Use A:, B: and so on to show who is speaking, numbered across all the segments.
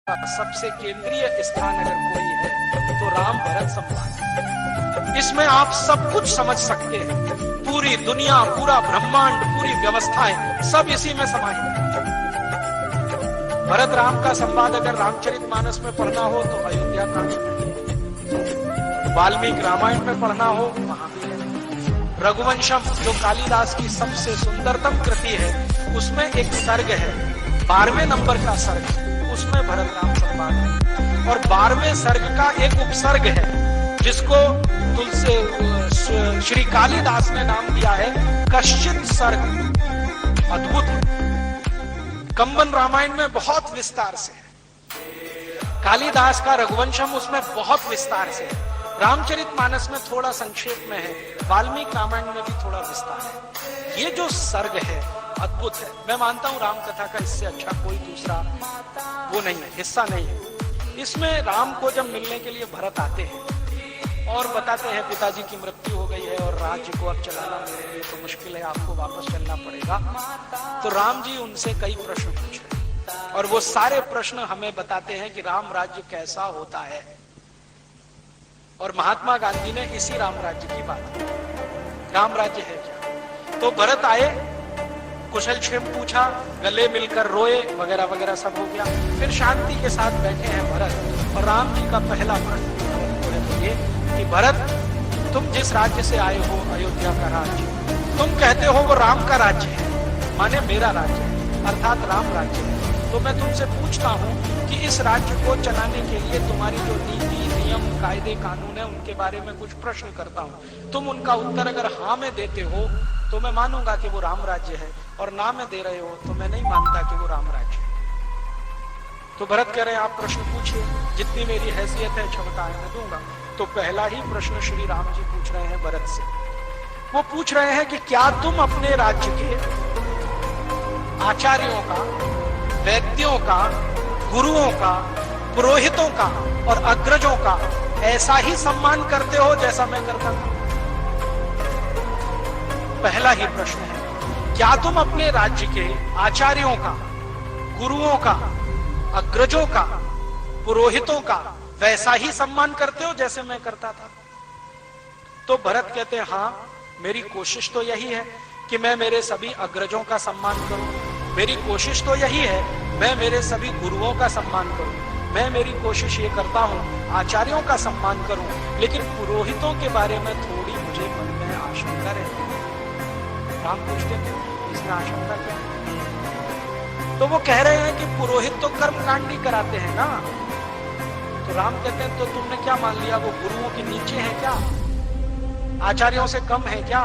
A: सबसे केंद्रीय स्थान अगर कोई है तो राम भरत संवाद। इसमें आप सब कुछ समझ सकते हैं। पूरी दुनिया, पूरा ब्रह्मांड, पूरी व्यवस्थाएं सब इसी में समाहित है। भरत राम का संवाद अगर रामचरितमानस में पढ़ना हो तो अयोध्या कांड, वाल्मीकि रामायण में पढ़ना हो वहां भी है। रघुवंशम जो कालिदास की सबसे सुंदरतम कृति है उसमें एक सर्ग है, 12वें नंबर का सर्ग, उसमें भरत राम संवाद है। और 12वें सर्ग का एक उपसर्ग है जिसको तुलसी श्री कालिदास ने नाम दिया है कश्चित सर्ग। अद्भुत है। कंबन रामायण में बहुत विस्तार से है, कालिदास का रघुवंशम उसमें बहुत विस्तार से है, रामचरितमानस में थोड़ा संक्षेप में है, वाल्मीकि रामायण में भी थोड़ा विस्तार है। ये जो सर्ग है अद्भुत है। मैं मानता हूं राम कथा का इससे अच्छा कोई दूसरा वो नहीं है, हिस्सा नहीं है। इसमें राम को जब मिलने के लिए भरत आते हैं और बताते हैं पिताजी की मृत्यु हो गई है और राज्य को अब चलाना मेरे लिए तो मुश्किल है, आपको वापस चलना पड़ेगा। तो राम जी उनसे कई प्रश्न पूछे और वो सारे प्रश्न हमें बताते हैं कि राम राज्य कैसा होता है। और महात्मा गांधी ने इसी राम राज्य की बात की, राम राज्य है क्या। तो भरत आए, कुशल क्षेम पूछा, गले मिलकर रोए, वगैरह वगैरह सब हो गया। फिर शांति के साथ बैठे हैं भरत और राम जी का पहला प्रश्न तो ये कि भरत तुम जिस राज्य से आए हो, अयोध्या का राज्य, तुम कहते हो वो राम का राज्य है, माने मेरा राज्य है, अर्थात राम राज्य है। तो मैं तुमसे पूछता हूं कि इस राज्य को चलाने के लिए तुम्हारी जो नीति, नियम, कायदे, कानून है उनके बारे में कुछ प्रश्न करता हूं। तुम उनका उत्तर अगर हाँ में देते हो तो मैं मानूंगा कि वो राम राज्य है, और ना में दे रहे हो तो मैं नहीं मानता कि वो राम राज्य है। तो भरत कह रहे हैं आप प्रश्न पूछिए, जितनी मेरी हैसियत है क्षमता है मैं दूंगा। तो पहला ही प्रश्न श्री राम जी पूछ रहे हैं भरत से। वो पूछ रहे हैं कि क्या तुम अपने राज्य के आचार्यों का, वैद्यों का, गुरुओं का, पुरोहितों का और अग्रजों का ऐसा ही सम्मान करते हो जैसा मैं करता था। पहला ही प्रश्न है, क्या तुम अपने राज्य के आचार्यों का, गुरुओं का, अग्रजों का, पुरोहितों का वैसा ही सम्मान करते हो जैसे मैं करता था। तो भरत कहते हैं हाँ, मेरी कोशिश तो यही है कि मैं मेरे सभी अग्रजों का सम्मान करूं, मेरी कोशिश तो यही है मैं मेरे सभी गुरुओं का सम्मान करूं, मैं मेरी कोशिश ये करता हूं आचार्यों का सम्मान करूं, लेकिन पुरोहितों के बारे में थोड़ी मुझे मन में आशंका रहती है। राम पूछते हैं इसमें आशंका क्या है। तो वो कह रहे हैं कि पुरोहित तो कर्मकांड ही कराते हैं ना। तो राम कहते हैं तो तुमने क्या मान लिया, वो गुरुओं के नीचे है क्या, आचार्यों से कम है क्या।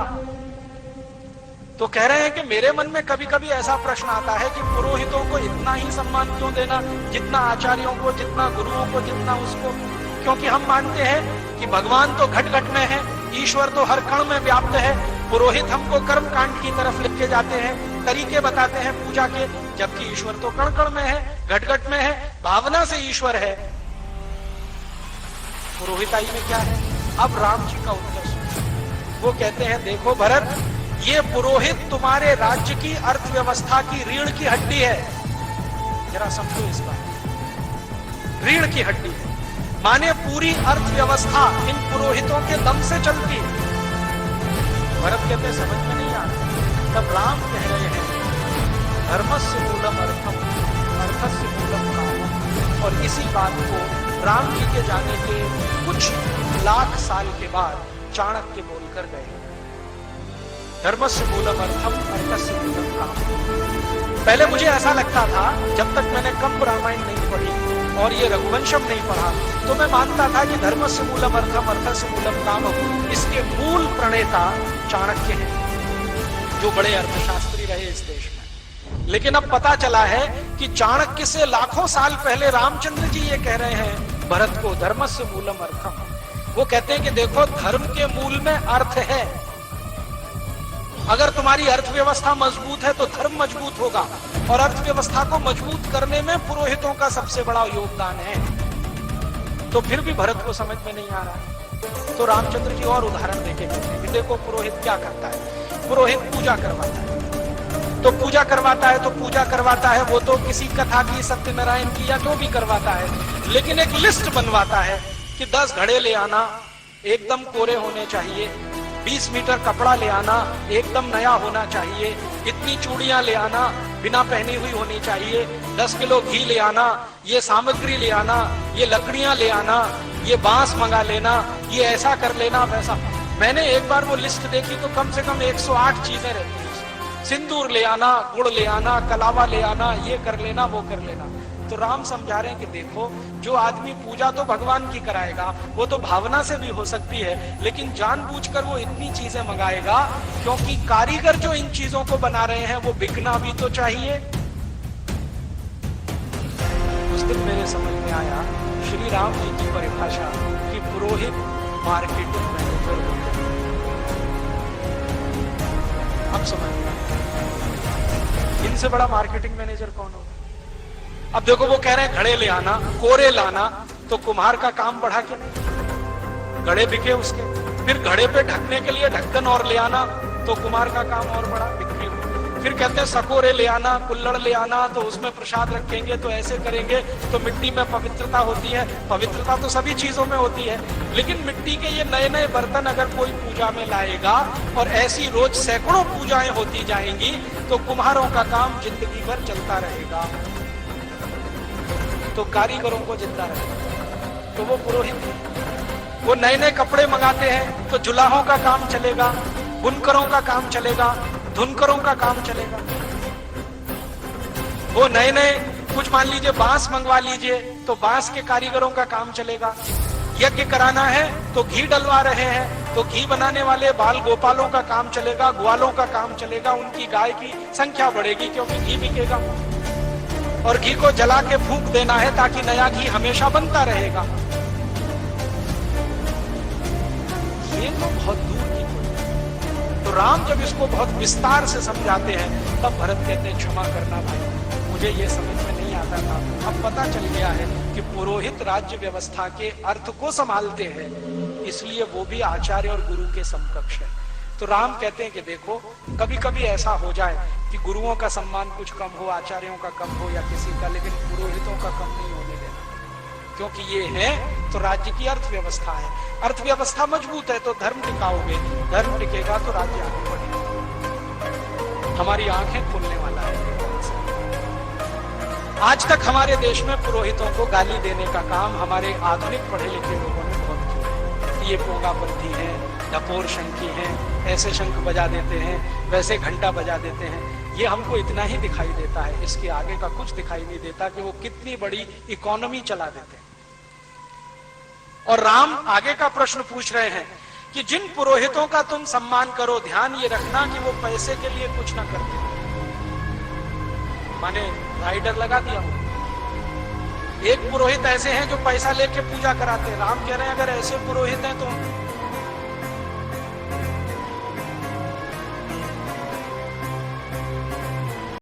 A: तो कह रहे हैं कि मेरे मन में कभी कभी ऐसा प्रश्न आता है कि पुरोहितों को इतना ही सम्मान क्यों देना, जितना आचार्यों को, जितना गुरुओं को, जितना उसको। क्योंकि हम मानते हैं कि भगवान तो घट घट में है, ईश्वर तो हर कण में व्याप्त है। पुरोहित हमको कर्म कांड की तरफ लेके जाते हैं, तरीके बताते हैं पूजा के, जबकि ईश्वर तो कण कण में है, घट घट में है, भावना से ईश्वर है। पुरोहिताई में क्या है। अब राम जी का उत्तर सुनो। वो कहते हैं देखो भरत, ये पुरोहित तुम्हारे राज्य की अर्थव्यवस्था की रीढ़ की हड्डी है। जरा समझो इस बात, रीढ़ की हड्डी है, माने पूरी अर्थव्यवस्था इन पुरोहितों के दम से चलती है। भरत कहते समझ में नहीं आ रहा। तब राम कह रहे हैं धर्मस्य मूलम अर्थम, अर्थस्य मूलम कामम। और इसी बात को राम जी के जाने के कुछ लाख साल के बाद चाणक्य बोलकर गए, धर्मस्य मूलम अर्थम, अर्थस्य मूलम कामम। पहले मुझे ऐसा लगता था जब तक मैंने कंब रामायण नहीं पढ़ी और ये रघुवंशम नहीं पढ़ा, तो मैं मानता था कि धर्मस्य मूलम अर्थम, अर्थस्य मूलम कामम, इसके मूल प्रणेता चाणक्य हैं, जो बड़े अर्थशास्त्री रहे इस देश में। लेकिन अब पता चला है कि चाणक्य से लाखों साल पहले रामचंद्र जी ये कह रहे हैं भरत को धर्मस्य मूलम अर्थम। वो कहते हैं कि देखो धर्म के मूल में अर्थ है। अगर तुम्हारी अर्थव्यवस्था मजबूत है तो धर्म मजबूत होगा, और अर्थव्यवस्था को मजबूत करने में पुरोहितों का सबसे बड़ा योगदान है। तो फिर भी भरत को समझ में नहीं आ रहा है। तो रामचंद्र जी और उदाहरण देके कहते हैं कि देखो पुरोहित क्या करता है। पुरोहित पूजा करवाता है, तो पूजा करवाता है, तो पूजा करवाता है, वो तो किसी कथा की, सत्यनारायण की, या जो भी करवाता है, लेकिन एक लिस्ट बनवाता है कि 10 घड़े ले आना, एकदम कोरे होने चाहिए, 20 मीटर कपड़ा ले आना, एकदम नया होना चाहिए, इतनी चूड़ियां ले आना, बिना पहनी हुई होनी चाहिए, 10 किलो घी ले आना, ये सामग्री ले आना, ये लकड़ियां ले आना, ये बांस मंगा लेना, ये ऐसा कर लेना, वैसा। मैंने एक बार वो लिस्ट देखी तो कम से कम 108 चीजें रहती है। सिंदूर ले आना, गुड़ ले आना, कलावा ले आना, ये कर लेना, वो कर लेना। तो राम समझा रहे हैं कि देखो, जो आदमी पूजा तो भगवान की कराएगा, वो तो भावना से भी हो सकती है, लेकिन जानबूझकर वो इतनी चीजें मंगाएगा क्योंकि कारीगर जो इन चीजों को बना रहे हैं वो बिकना भी तो चाहिए। उस दिन मेरे समझ में आया श्री राम जी की परिभाषा कि पुरोहित मार्केटिंग मैनेजर होते हैं। अब समझ में आया इनसे बड़ा मार्केटिंग मैनेजर कौन होगा। अब देखो, वो कह रहे हैं घड़े ले आना, कोरे लाना, तो कुम्हार का काम बढ़ा के नहीं, घड़े बिके उसके। फिर घड़े पे ढकने के लिए ढक्कन और ले आना, तो कुम्हार का काम और बढ़ा, बिक्री हुई। फिर कहते हैं सकोरे ले आना, कुल्लड़ ले आना, तो उसमें प्रसाद रखेंगे, तो ऐसे करेंगे, तो मिट्टी में पवित्रता होती है। पवित्रता तो सभी चीजों में होती है, लेकिन मिट्टी के ये नए नए बर्तन अगर कोई पूजा में लाएगा और ऐसी रोज सैकड़ों पूजाएं होती जाएंगी, तो कुम्हारों का काम जिंदगी भर चलता रहेगा, तो कारीगरों को जिंदा रहे। तो वो पुरोहित, वो नए नए कपड़े मंगाते हैं, तो जुलाहों का काम चलेगा, बुनकरों का काम चलेगा, धुनकरों का काम चलेगा। वो नए नए कुछ मान लीजिए बांस मंगवा लीजिए, तो बांस के कारीगरों का काम चलेगा। यज्ञ कराना है तो घी डलवा रहे हैं, तो घी बनाने वाले बाल गोपालों का काम चलेगा, ग्वालों का काम चलेगा, उनकी गाय की संख्या बढ़ेगी क्योंकि घी बिकेगा। और घी को जला के फूंक देना है ताकि नया घी हमेशा बनता रहेगा। ये तो बहुत दूर की कोई। तो राम जब इसको बहुत विस्तार से समझाते हैं, तब भरत कहते हैं क्षमा करना भाई, मुझे ये समझ में नहीं आता था, अब पता चल गया है कि पुरोहित राज्य व्यवस्था के अर्थ को संभालते हैं, इसलिए वो भी आचार्य और गुरु के समकक्ष है। तो राम कहते हैं कि देखो, कभी कभी ऐसा हो जाए कि गुरुओं का सम्मान कुछ कम हो, आचार्यों का कम हो या किसी का, लेकिन पुरोहितों का कम नहीं होने देना, क्योंकि ये है तो राज्य की अर्थव्यवस्था है। अर्थव्यवस्था मजबूत है तो धर्म टिकाओगे, धर्म टिकेगा तो राज्य आगे बढ़ेगा। हमारी आंखें खुलने वाला है। आज तक हमारे देश में पुरोहितों को गाली देने का काम हमारे आधुनिक पढ़े लिखे लोगों ने बहुत किया। ये पोंगापंथी है, ढपोर शंकी हैं, ऐसे शंख बजा देते हैं, वैसे घंटा बजा देते हैं। ये हमको इतना ही दिखाई देता है, इसके आगे का कुछ दिखाई नहीं देता कि वो कितनी बड़ी इकोनॉमी चला देते हैं। और राम आगे का प्रश्न पूछ रहे हैं कि जिन पुरोहितों का तुम सम्मान करो, ध्यान ये रखना कि वो पैसे के लिए कुछ ना करते। माने राइडर लगा दिया हो। एक पुरोहित ऐसे हैं जो पैसा लेके पूजा कराते हैं। राम कह रहे हैं अगर ऐसे पुरोहित हैं तो